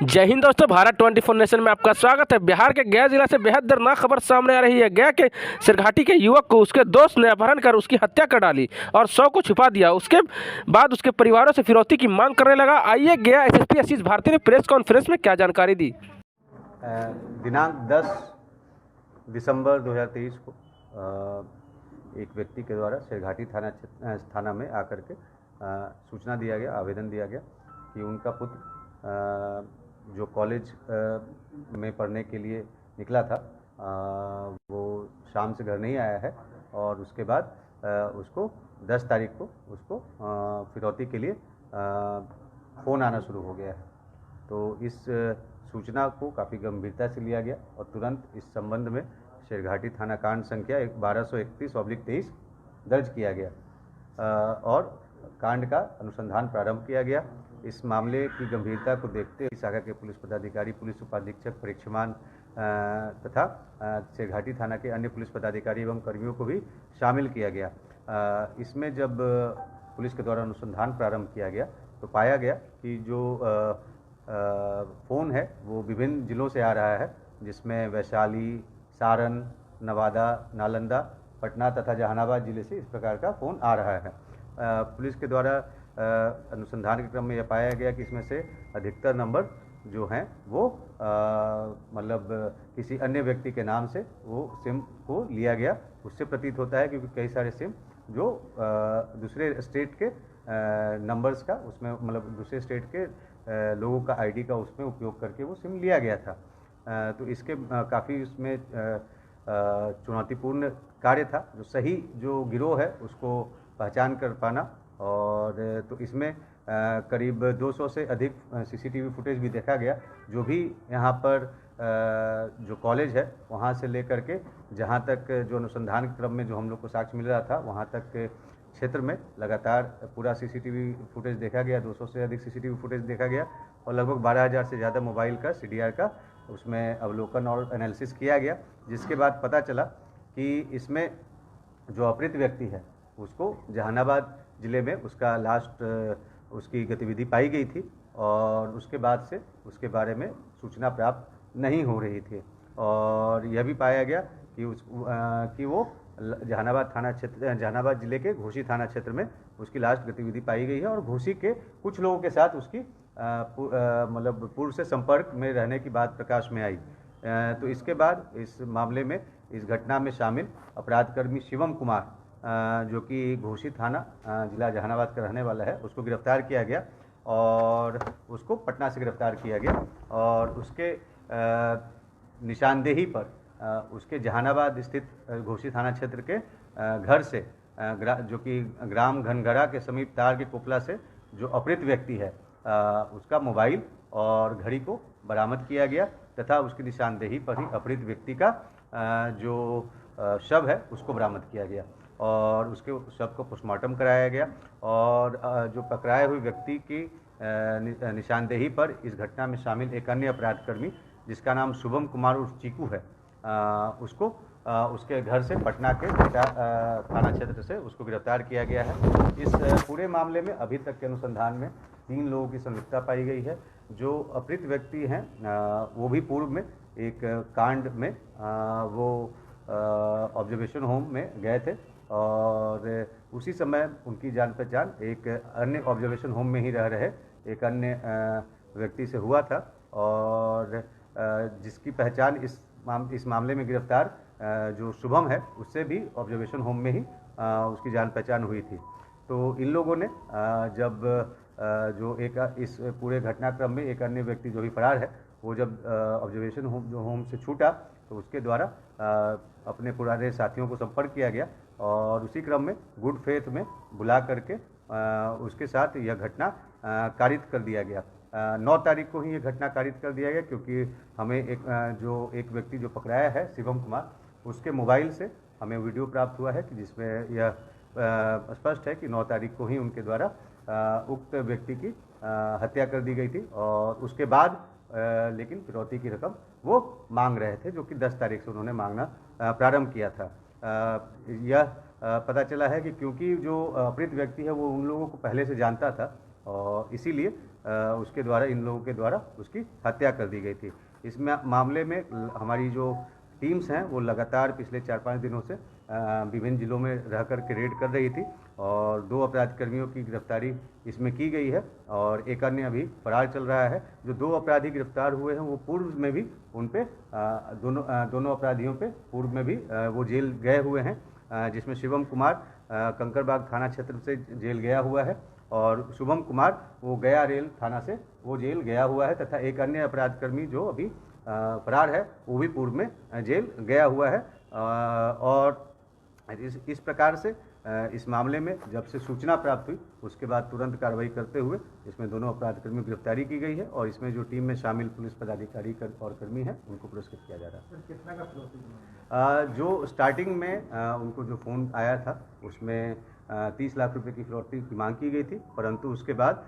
जय हिंद दोस्तों, भारत 24 नेशन में आपका स्वागत है। बिहार के गया जिला से बेहद दर्दनाक खबर सामने आ रही है। गया के सिरघाटी के युवक को उसके दोस्त ने अपहरण कर उसकी हत्या कर डाली और शव को छुपा दिया। उसके बाद उसके परिवारों से फिरौती की मांग करने लगा। आइए गया एसएसपी आशीष भारती ने प्रेस कॉन्फ्रेंस में क्या जानकारी दी। दिनांक 10 दिसंबर 2023 को एक व्यक्ति के द्वारा सिरघाटी थाना में आकर के सूचना दिया गया, आवेदन दिया गया कि उनका पुत्र जो कॉलेज में पढ़ने के लिए निकला था वो शाम से घर नहीं आया है और उसके बाद उसको 10 तारीख को उसको फिरौती के लिए फ़ोन आना शुरू हो गया है। तो इस सूचना को काफ़ी गंभीरता से लिया गया और तुरंत इस संबंध में सिरघाटी थाना कांड संख्या 1231/23 दर्ज किया गया और कांड का अनुसंधान प्रारंभ किया गया। इस मामले की गंभीरता को देखते हुए शाखा के पुलिस पदाधिकारी, पुलिस उपाधीक्षक, परीक्षमान तथा सिरघाटी थाना के अन्य पुलिस पदाधिकारी एवं कर्मियों को भी शामिल किया गया। इसमें जब पुलिस के द्वारा अनुसंधान प्रारंभ किया गया तो पाया गया कि जो फ़ोन है वो विभिन्न ज़िलों से आ रहा है, जिसमें वैशाली, सारण, नवादा, नालंदा, पटना तथा जहानाबाद जिले से इस प्रकार का फ़ोन आ रहा है। पुलिस के द्वारा अनुसंधान के क्रम में यह पाया गया कि इसमें से अधिकतर नंबर जो हैं वो मतलब किसी अन्य व्यक्ति के नाम से वो सिम को लिया गया। उससे प्रतीत होता है क्योंकि कई सारे सिम जो दूसरे स्टेट के नंबर्स का उसमें मतलब दूसरे स्टेट के लोगों का आईडी का उसमें उपयोग करके वो सिम लिया गया था। तो इसके काफ़ी उसमें चुनौतीपूर्ण कार्य था। जो सही जो गिरोह है उसको पहचान कर पाना और तो इसमें करीब 200 से अधिक सीसीटीवी फुटेज भी देखा गया। जो भी यहाँ पर जो कॉलेज है वहाँ से लेकर के जहाँ तक जो अनुसंधान क्रम में जो हम लोग को साक्ष्य मिल रहा था वहाँ तक के क्षेत्र में लगातार पूरा सीसीटीवी फुटेज देखा गया। 200 से अधिक सीसीटीवी फुटेज देखा गया और लगभग 12,000 से ज़्यादा मोबाइल का सीडीआर का उसमें अवलोकन और एनालिसिस किया गया, जिसके बाद पता चला कि इसमें जो अपहृत व्यक्ति है उसको जहानाबाद ज़िले में उसका लास्ट उसकी गतिविधि पाई गई थी और उसके बाद से उसके बारे में सूचना प्राप्त नहीं हो रही थी और यह भी पाया गया कि वो जहानाबाद ज़िले के घोसी थाना क्षेत्र में उसकी लास्ट गतिविधि पाई गई है और घोसी के कुछ लोगों के साथ उसकी मतलब पूर्व से संपर्क में रहने की बात प्रकाश में आई। तो इसके बाद इस मामले में इस घटना में शामिल अपराधकर्मी शिवम कुमार जो कि घोसी थाना जिला जहानाबाद का रहने वाला है, उसको गिरफ्तार किया गया और उसको पटना से गिरफ्तार किया गया और उसके निशानदेही पर उसके जहानाबाद स्थित घोसी थाना क्षेत्र के घर से जो कि ग्राम घनगड़ा के समीप तार के कोपला से जो अपहृत व्यक्ति है उसका मोबाइल और घड़ी को बरामद किया गया तथा उसकी निशानदेही पर ही अपहृत व्यक्ति का जो शव है उसको बरामद किया गया और उसके शव को पोस्टमार्टम कराया गया और जो पकड़ाए हुए व्यक्ति की निशानदेही पर इस घटना में शामिल एक अन्य अपराधकर्मी जिसका नाम शुभम कुमार उर्फ चीकू है उसको उसके घर से पटना के थाना क्षेत्र से उसको गिरफ्तार किया गया है। इस पूरे मामले में अभी तक के अनुसंधान में 3 लोगों की संलिप्तता पाई गई है। जो अपहृत व्यक्ति हैं वो भी पूर्व में एक कांड में वो ऑब्जर्वेशन होम में गए थे और उसी समय उनकी जान पहचान एक अन्य ऑब्जर्वेशन होम में ही रह रहे एक अन्य व्यक्ति से हुआ था और जिसकी पहचान इस मामले में गिरफ्तार जो शुभम है उससे भी ऑब्जर्वेशन होम में ही उसकी जान पहचान हुई थी। तो इन लोगों ने जब जो एक इस पूरे घटनाक्रम में एक अन्य व्यक्ति जो भी फरार है वो जब ऑब्जर्वेशन होम से छूटा तो उसके द्वारा अपने पुराने साथियों को संपर्क किया गया और उसी क्रम में गुड फेथ में बुला करके उसके साथ यह घटना कारित कर दिया गया। 9 तारीख को ही ये घटना कारित कर दिया गया क्योंकि हमें एक व्यक्ति जो पकड़ाया है शिवम कुमार उसके मोबाइल से हमें वीडियो प्राप्त हुआ है कि जिसमें यह स्पष्ट है कि 9 तारीख को ही उनके द्वारा उक्त व्यक्ति की हत्या कर दी गई थी और उसके बाद लेकिन फिरौती की रकम वो मांग रहे थे जो कि 10 तारीख से उन्होंने मांगना प्रारंभ किया था। यह पता चला है कि क्योंकि जो अपहृत व्यक्ति है वो उन लोगों को पहले से जानता था और इसीलिए उसके द्वारा इन लोगों के द्वारा उसकी हत्या कर दी गई थी। इस मामले में हमारी जो टीम्स हैं वो लगातार पिछले 4-5 दिनों से विभिन्न जिलों में रह कर के रेड कर रही थी और 2 अपराधकर्मियों की गिरफ्तारी इसमें की गई है और एक अन्य अभी फरार चल रहा है। जो 2 अपराधी गिरफ्तार हुए हैं वो पूर्व में भी उन पे दोनों अपराधियों पे पूर्व में भी वो जेल गए हुए हैं, जिसमें शिवम कुमार कंकरबाग थाना क्षेत्र से जेल गया हुआ है और शुभम कुमार वो गया रेल थाना से वो जेल गया हुआ है तथा एक अन्य अपराधकर्मी जो अभी फरार है वो भी पूर्व में जेल गया हुआ है। और इस प्रकार से इस मामले में जब से सूचना प्राप्त हुई उसके बाद तुरंत कार्रवाई करते हुए इसमें दोनों अपराधकर्मियों की गिरफ्तारी की गई है और इसमें जो टीम में शामिल पुलिस पदाधिकारी और कर्मी हैं उनको पुरस्कृत किया जा रहा है। कितना का जो स्टार्टिंग में उनको जो फ़ोन आया था उसमें 30 लाख रुपए की फिरौती की मांग की गई थी, परंतु उसके बाद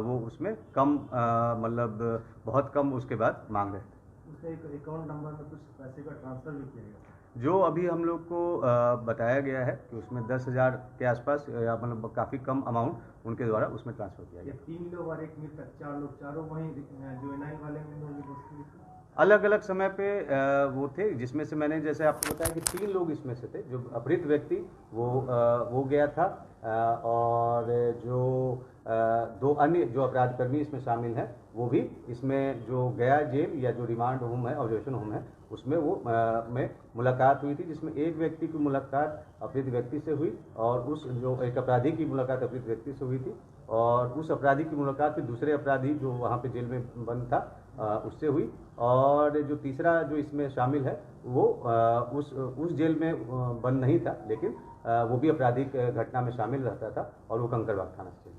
वो उसमें कम मतलब बहुत कम उसके बाद मांग रहे थे। उसका एक अकाउंट नंबर में कुछ पैसे का ट्रांसफर भी किया गया। जो अभी हम लोग को बताया गया है कि उसमें 10,000 के आसपास या मतलब काफ़ी कम अमाउंट उनके द्वारा उसमें ट्रांसफर किया गया। 3 लोग और एक मृतक, 4 लोग, चारों वहीं जो एनआई वाले में लोग दोस्ती थी। अलग अलग समय पे वो थे, जिसमें से मैंने जैसे आपको बताया कि 3 लोग इसमें से थे। जो अपहृत व्यक्ति वो गया था और जो 2 अन्य जो अपराधकर्मी इसमें शामिल हैं वो भी इसमें जो गया जेल या जो रिमांड होम है ऑब्जर्वेशन होम है उसमें वो में मुलाकात हुई थी, जिसमें एक व्यक्ति की मुलाकात अपहृत व्यक्ति से हुई और उस जो एक अपराधी की मुलाकात अपहृत व्यक्ति से हुई थी और उस अपराधी की मुलाकात फिर दूसरे अपराधी जो वहाँ पे जेल में बंद था उससे हुई और जो तीसरा जो इसमें शामिल है वो उस जेल में बंद नहीं था, लेकिन वो भी आपराधिक घटना में शामिल रहता था और वो कंकरबाग थाना से